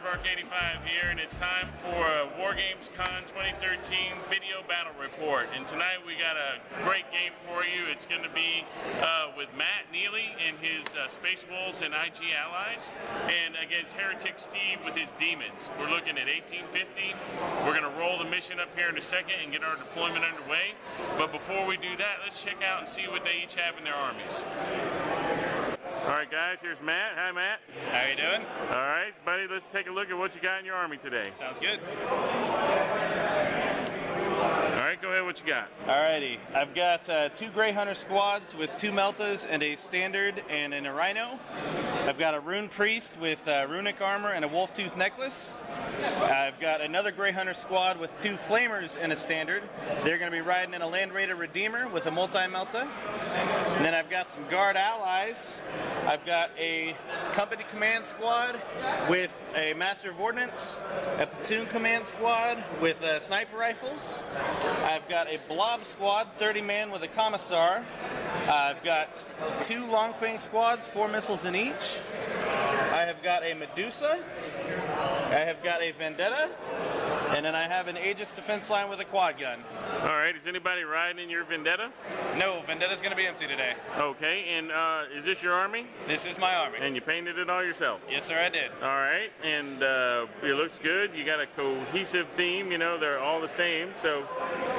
Spark85 here, and it's time for WarGamesCon 2013 video battle report. And tonight we got a great game for you. It's going to be with Matt Neely and his Space Wolves and IG allies, and against Heretic Steve with his Daemons. We're looking at 1850. We're going to roll the mission up here in a second and get our deployment underway. But before we do that, let's check out and see what they each have in their armies. All right, guys, here's Matt. Hi, Matt. How you doing? All right, buddy, let's take a look at what you got in your army today. Sounds good. All right, go ahead, what you got? Alrighty, I've got 2 Grey Hunter squads with 2 Meltas and a Standard and a Rhino. I've got a Rune Priest with runic armor and a wolf tooth necklace. I've got another Grey Hunter squad with 2 Flamers and a Standard. They're going to be riding in a Land Raider Redeemer with a multi-Melta. And then I've got some Guard allies. I've got a Company Command squad with a Master of Ordnance, a Platoon Command squad with sniper rifles. I've got a Blob squad, 30 man with a Commissar. I've got 2 Longfang squads, 4 missiles in each. I have got a Medusa. I have got a Vendetta. And then I have an Aegis defense line with a quad gun. All right, is anybody riding in your Vendetta? No, Vendetta's going to be empty today. Okay, and is this your army? This is my army. And you painted it all yourself? Yes, sir, I did. All right, and it looks good. You got a cohesive theme, you know, they're all the same, so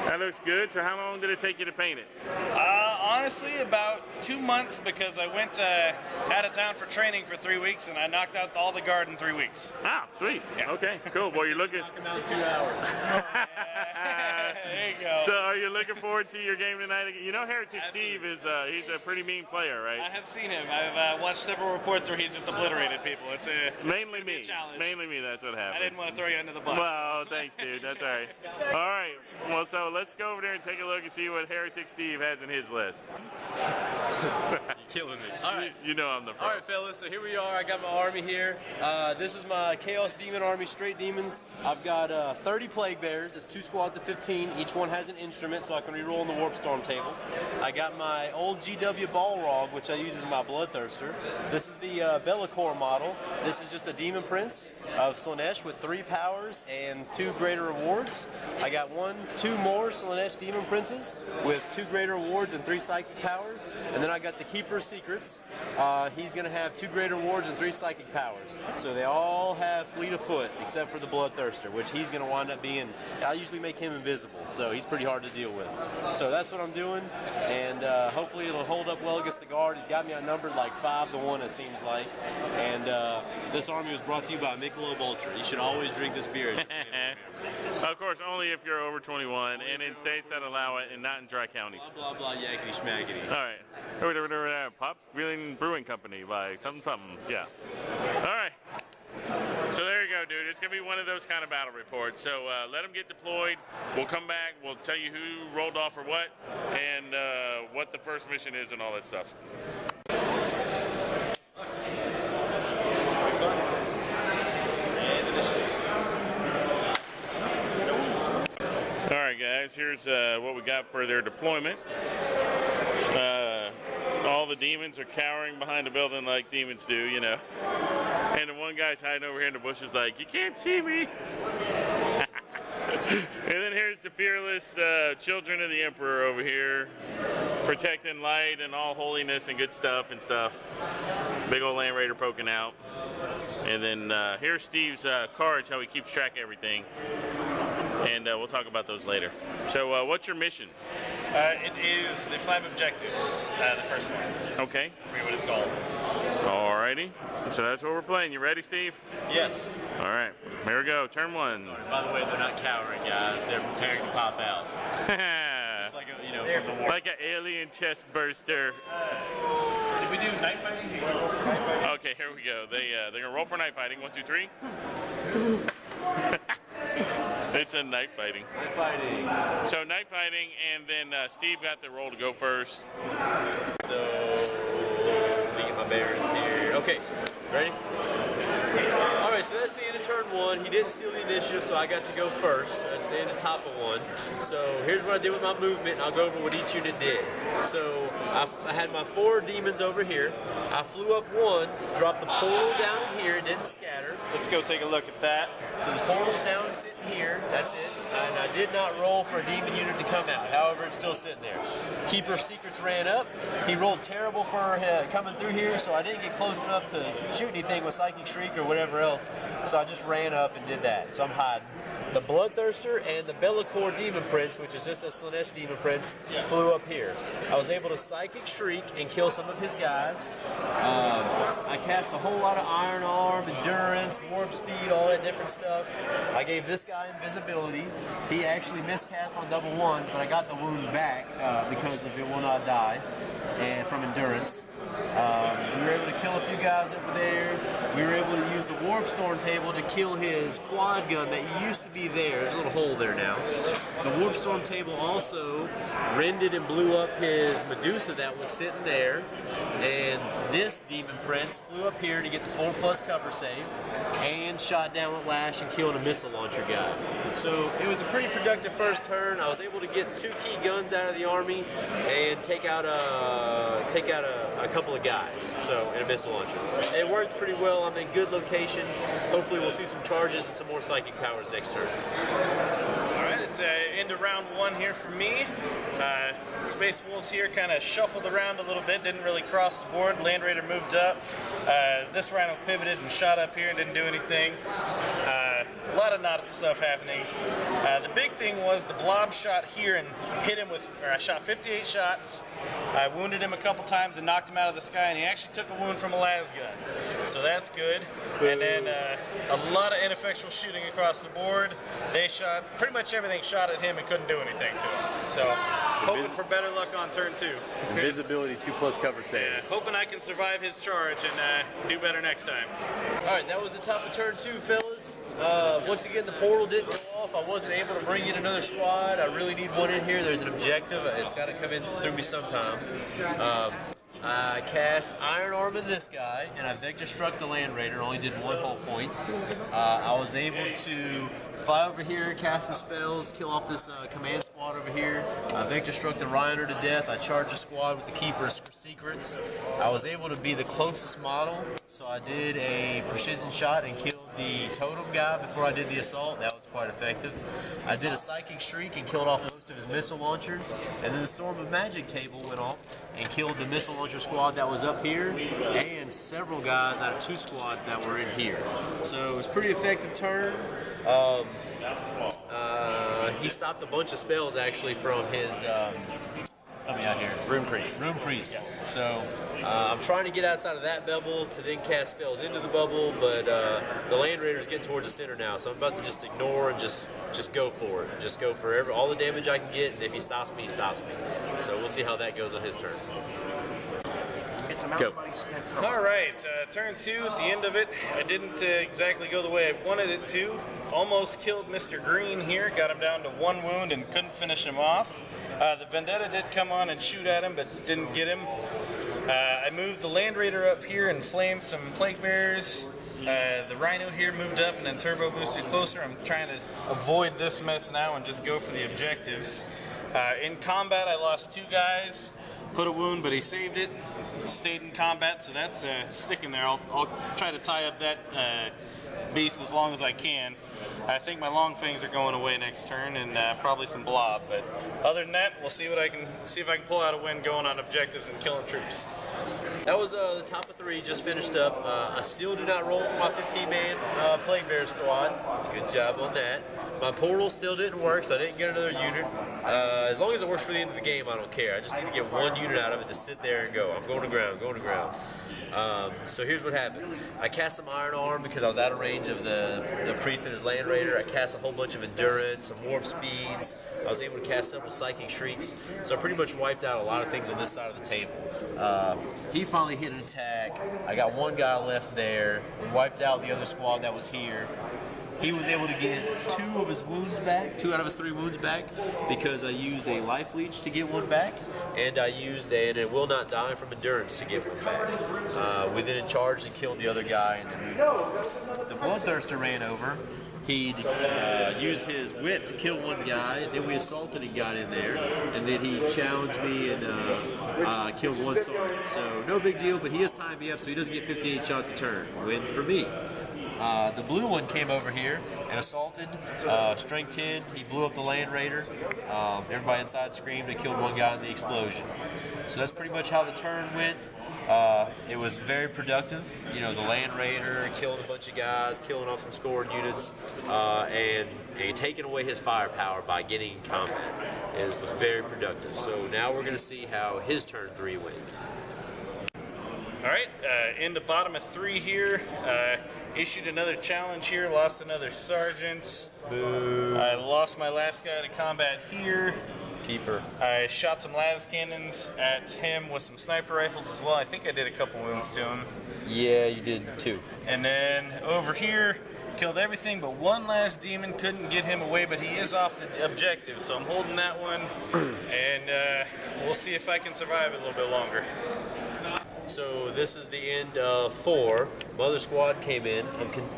that looks good. So how long did it take you to paint it? Honestly, about 2 months, because I went out of town for training for 3 weeks, and I knocked out all the guard in 3 weeks. Ah, sweet. Yeah. Okay, cool. Boy, you're looking... Knock him out 2 hours. There you go. So are you looking forward to your game tonight? You know Heretic Steve is he's a pretty mean player, right? I have seen him. I've watched several reports where he's just obliterated people. It's mainly me. Challenge. Mainly me, that's what happens. I didn't want to throw you under the bus. Well, thanks, dude. That's all right. All right. Well, so let's go over there and take a look and see what Heretic Steve has in his list. You're killing me. All right. You know I'm the pro. All right, fellas, so here we are. I got my army here. This is my Chaos Demon army, straight demons. I've got 30 Plague Bears. It's 2 squads of 15. Each one has an instrument, so I can reroll on the Warp Storm table. I got my old GW Balrog, which I use as my Bloodthirster. This is the Be'lakor model. This is just a Demon Prince of Slaanesh with 3 powers and 2 greater rewards. I got 2 more Slaanesh Demon Princes with 2 greater rewards and 3 psychic powers. And then I got the Keeper's Secrets. He's going to have 2 greater rewards and 3 psychic powers. So they all have fleet of foot except for the Bloodthirster, which he's going to wind up being, I usually make him invisible, so he's pretty hard to deal with. So that's what I'm doing, and hopefully it'll hold up well against the guard. He's got me outnumbered like 5-1, it seems like. And this army was brought to you by Michelob Ultra. You should always drink this beer. Of course, only if you're over 21 and in states that allow it and not in dry counties. Blah, blah, blah, yakety schmackety. All right. Pops Brewing Company by something. Yeah. All right. So there you go, dude. It's going to be one of those kind of battle reports. So let them get deployed. We'll come back. We'll tell you who rolled off or what, and what the first mission is and all that stuff. All right, guys. Here's what we got for their deployment. All the demons are cowering behind the building like demons do, you know. And the one guy's hiding over here in the bushes like, you can't see me. And then here's the fearless children of the Emperor over here, protecting light and all holiness and good stuff and stuff. Big old Land Raider poking out. And then here's Steve's cards, how he keeps track of everything. And we'll talk about those later. So what's your mission? It is the 5 objectives, the first one. Okay. Read what it's called. Alrighty. So that's what we're playing. You ready, Steve? Yes. All right. Here we go. Turn 1. By the way, they're not cowering, guys. They're preparing to pop out. Just like, from the war. Like an alien chest burster. Did we do night fighting? Do you want to roll for night fighting? Okay, here we go. They're gonna roll for night fighting. 1, 2, 3. It's a night fighting. Night fighting. So night fighting, and then Steve got the roll to go first. So let me get my bearings here. Okay, ready? All right, so that's the end of into turn 1. He didn't steal the initiative, so I got to go first. That's the end of top of 1. So here's what I did with my movement, and I'll go over what each unit did. So I had my 4 demons over here. I flew up 1, dropped the portal down in here, it didn't scatter. Let's go take a look at that. So the portal's down sitting here, that's it. And I did not roll for a demon unit to come out. However, it's still sitting there. Keeper of Secrets ran up. He rolled terrible for coming through here, so I didn't get close enough to shoot anything with Psychic Shriek or whatever else. So I just ran up and did that. So I'm hiding. The Bloodthirster and the Bellicor Demon Prince, which is just a Slanesh Demon Prince, flew up here. I was able to Psychic Shriek and kill some of his guys. I cast a whole lot of Iron Arm, Endurance, Warp Speed, all that different stuff. I gave this guy Invisibility. He actually miscast on double 1s, but I got the wound back because of It Will Not Die and from Endurance. We were able to kill a few guys over there. We were able to use the Warp Storm table to kill his quad gun that used to be there. There's a little hole there now. The Warp Storm table also rended and blew up his Medusa that was sitting there. And this Demon Prince flew up here to get the 4+ cover save and shot down with Lash and killed a missile launcher guy. So it was a pretty productive first turn. I was able to get 2 key guns out of the army and take out a couple of guys, so, and a missile launcher. It worked pretty well. I'm in good location. Hopefully we'll see some charges and some more psychic powers next turn. Alright, it's into round 1 here for me. Space Wolves here kind of shuffled around a little bit, didn't really cross the board. Land Raider moved up. This Rhino pivoted and shot up here and didn't do anything. A lot of not stuff happening. The big thing was the blob shot here and hit him with, or I shot 58 shots. I wounded him a couple times and knocked him out of the sky, and he actually took a wound from a las gun. So that's good. And then a lot of ineffectual shooting across the board. They shot, pretty much everything shot at him and couldn't do anything to him. So hoping for better luck on turn 2. Invisibility, 2+ cover save. Yeah, hoping I can survive his charge and do better next time. Alright, that was the top of turn 2, fellas. Once again, the portal didn't go off. I wasn't able to bring in another squad. I really need one in here. There's an objective. It's got to come in through me sometime. I cast Iron Arm in this guy, and I Vector Struck the Land Raider. Only did 1 whole point. I was able to fly over here, cast some spells, kill off this command squad over here. I Vector Struck the Rhino to death. I charged a squad with the Keeper's Secrets. I was able to be the closest model, so I did a precision shot and killed the totem guy before I did the assault. That was quite effective. I did a Psychic Shriek and killed off most of his missile launchers, and then the Storm of Magic table went off and killed the missile launcher squad that was up here and several guys out of 2 squads that were in here. So it was a pretty effective turn. He stopped a bunch of spells actually from his help me out here. Rune Priest. Rune Priest. Yeah. So I'm trying to get outside of that bubble to then cast spells into the bubble, but the Land Raider's getting towards the center now, so I'm about to just ignore and just go for it. Just go for all the damage I can get, and if he stops me, he stops me. So we'll see how that goes on his turn. Go. Alright, turn 2, at the end of it, I didn't exactly go the way I wanted it to. Almost killed Mr. Green here, got him down to 1 wound and couldn't finish him off. The Vendetta did come on and shoot at him, but didn't get him. I moved the Land Raider up here and flamed some Plague Bearers. The Rhino here moved up and then turbo boosted closer. I'm trying to avoid this mess now and just go for the objectives. In combat, I lost 2 guys. Put a wound, but he saved it. Stayed in combat, so that's sticking there. I'll try to tie up that beast as long as I can. I think my long fangs are going away next turn, and probably some blob. But other than that, we'll see what I can see if I can pull out a win going on objectives and killing troops. That was the top of 3, just finished up. I still do not roll for my 15-man Plague Bear squad. Good job on that. My portal still didn't work, so I didn't get another unit. As long as it works for the end of the game, I don't care. I just need to get 1 unit out of it to sit there and go. I'm going to ground, going to ground. So here's what happened. I cast some Iron Arm because I was out of range of the Priest and his Land Raider. I cast a whole bunch of Endurance, some Warp Speeds. I was able to cast several Psychic Shrieks. So I pretty much wiped out a lot of things on this side of the table. He finally hit an attack. I got 1 guy left there. We wiped out the other squad that was here. He was able to get 2 of his wounds back, 2 out of his 3 wounds back, because I used a Life Leech to get 1 back, and I used an It Will Not Die from Endurance to get 1 back. We then charged and killed the other guy, and then the Bloodthirster ran over. He used his whip to kill one guy, then we assaulted and got in there, and then he challenged me and killed one sergeant. So no big deal, but he has timed me up, so he doesn't get 58 shots a turn. Win for me. The blue one came over here and assaulted, strength 10, he blew up the Land Raider. Everybody inside screamed and killed one guy in the explosion. So that's pretty much how the turn went. It was very productive. You know, the Land Raider killing a bunch of guys, killing off some scored units, and taking away his firepower by getting in combat. It was very productive. So now we're going to see how his turn 3 went. All right, in the bottom of 3 here. Issued another challenge here, lost another sergeant. Boo. I lost my last guy to combat here. Keeper. I shot some las cannons at him with some sniper rifles as well. I think I did a couple wounds to him. Yeah, you did 2. And then over here, killed everything but one last demon. Couldn't get him away, but he is off the objective, so I'm holding that one. And we'll see if I can survive it a little bit longer. So this is the end of 4. Mother squad came in.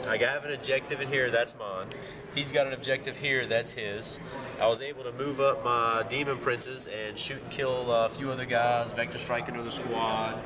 I have an objective in here, that's mine. He's got an objective here, that's his. I was able to move up my demon princes and shoot and kill a few other guys, vector strike another squad.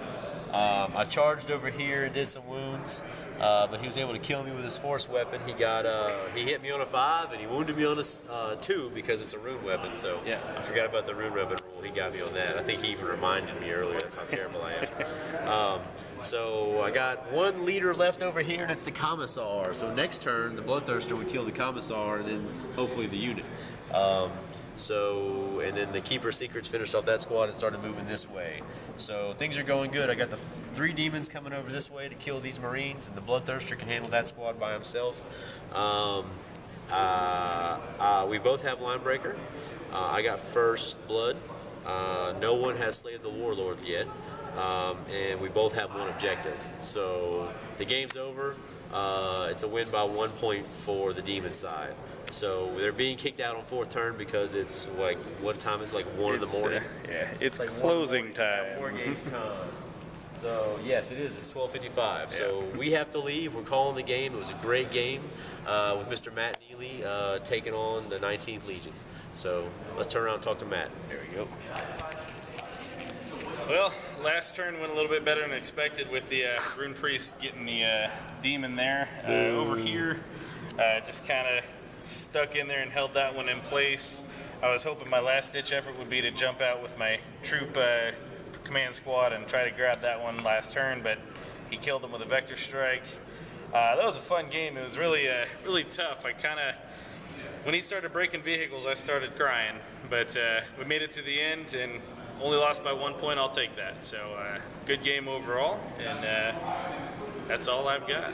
I charged over here and did some wounds, but he was able to kill me with his force weapon. He hit me on a 5 and he wounded me on a 2 because it's a rune weapon. So yeah. I forgot about the rune weapon rule. He got me on that. I think he even reminded me earlier. That's how terrible I am. So I got one leader left over here, and it's the commissar. So next turn, the Bloodthirster would kill the commissar, and then hopefully the unit. And then the Keeper Secrets finished off that squad and started moving this way. So things are going good. I got the 3 demons coming over this way to kill these Marines, and the Bloodthirster can handle that squad by himself. We both have Linebreaker. I got first blood. No one has slayed the Warlord yet. And we both have one objective. So the game's over. It's a win by 1 point for the demon side. So they're being kicked out on 4th turn because it's like, what time is it, like 1 in the morning? Yeah, it's like closing time. WarGamesCon. So yes, it is. It's 12:55. Yeah. So we have to leave. We're calling the game. It was a great game with Mr. Matt Neely taking on the 19th Legion. So let's turn around and talk to Matt. There we go. Well, last turn went a little bit better than expected with the Rune Priest getting the demon there. Over here, just kind of stuck in there and held that one in place. I was hoping my last-ditch effort would be to jump out with my troop command squad and try to grab that one last turn, but he killed him with a vector strike. That was a fun game. It was really, really tough. When he started breaking vehicles, I started crying, but we made it to the end and only lost by 1 point. I'll take that. So good game overall, and that's all I've got.